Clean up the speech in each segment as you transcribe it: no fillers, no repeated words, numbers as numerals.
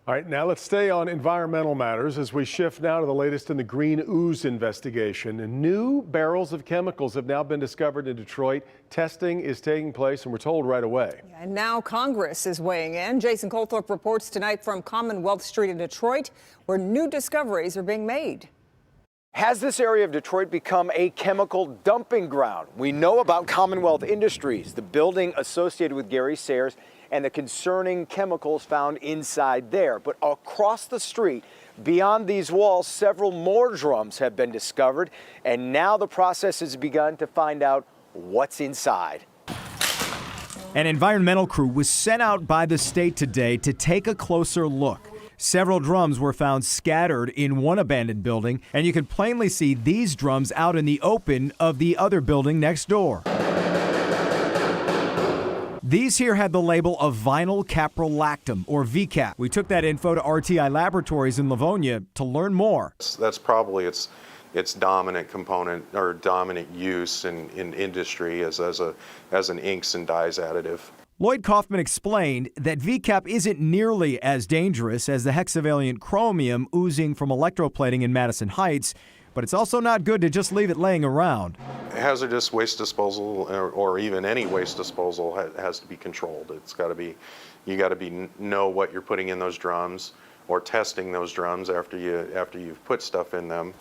All right, now let's stay on environmental matters as we shift now to the latest in the green ooze investigation. New barrels of chemicals have now been discovered in Detroit. Testing is taking place, and we're told right away. And now Congress is weighing in. Jason Colthorpe reports tonight from Commonwealth Street in Detroit, where new discoveries are being made. Has this area of Detroit become a chemical dumping ground? We know about Commonwealth Industries, the building associated with Gary Sayers, and the concerning chemicals found inside there. But across the street, beyond these walls, several more drums have been discovered, and now the process has begun to find out what's inside. An environmental crew was sent out by the state today to take a closer look. Several drums were found scattered in one abandoned building, and you can plainly see these drums out in the open of the other building next door. These here had the label of vinyl caprolactam, or VCAP. We took that info to RTI Laboratories in Livonia to learn more. That's probably its dominant component or dominant use in industry as an inks and dyes additive. Lloyd Kaufman explained that VCAP isn't nearly as dangerous as the hexavalent chromium oozing from electroplating in Madison Heights, but it's also not good to just leave it laying around. Hazardous waste disposal, or even any waste disposal, has to be controlled. It's got to be, you got to know what you're putting in those drums, or testing those drums after you've put stuff in them.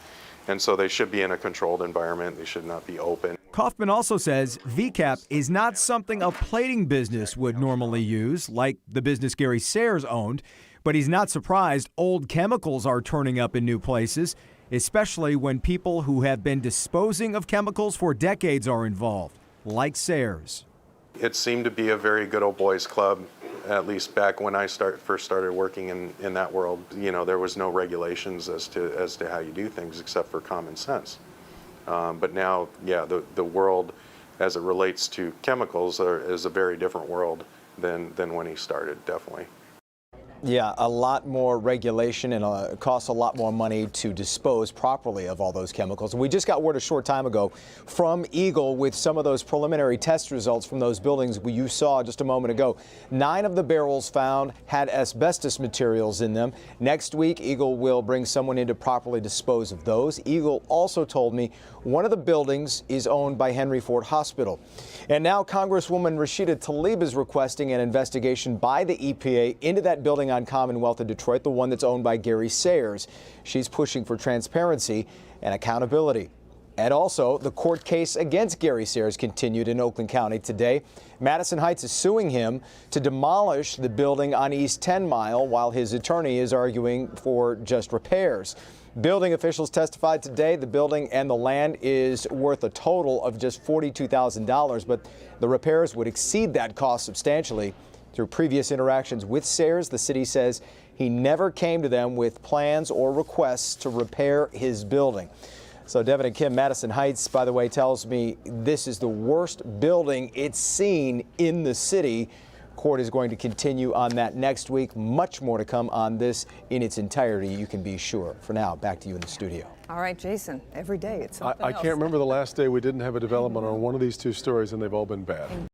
And so they should be in a controlled environment. They should not be open. Kaufman also says VCAP is not something a plating business would normally use, like the business Gary Sayers owned, but he's not surprised old chemicals are turning up in new places, especially when people who have been disposing of chemicals for decades are involved, like Sayers. It seemed to be a very good old boys club, at least back when I first started working in that world. You know, there was no regulations as to how you do things except for common sense. But now, yeah, the world as it relates to chemicals is a very different world than when he started, definitely. Yeah, a lot more regulation, and it costs a lot more money to dispose properly of all those chemicals. We just got word a short time ago from Eagle with some of those preliminary test results from those buildings you saw just a moment ago. 9 of the barrels found had asbestos materials in them. Next week, Eagle will bring someone in to properly dispose of those. Eagle also told me one of the buildings is owned by Henry Ford Hospital. And now Congresswoman Rashida Tlaib is requesting an investigation by the EPA into that building on Commonwealth in Detroit, the one that's owned by Gary Sayers. She's pushing for transparency and accountability. And also, the court case against Gary Sayers continued in Oakland County today. Madison Heights is suing him to demolish the building on East 10 Mile while his attorney is arguing for just repairs. Building officials testified today the building and the land is worth a total of just $42,000, but the repairs would exceed that cost substantially. Through previous interactions with Sayers, the city says he never came to them with plans or requests to repair his building. So Devin and Kim, Madison Heights, by the way, tells me this is the worst building it's seen in the city. Court is going to continue on that next week. Much more to come on this in its entirety, you can be sure. For now, back to you in the studio. All right, Jason, every day it's something I else. can't remember the last day we didn't have a development on one of these two stories, and they've all been bad.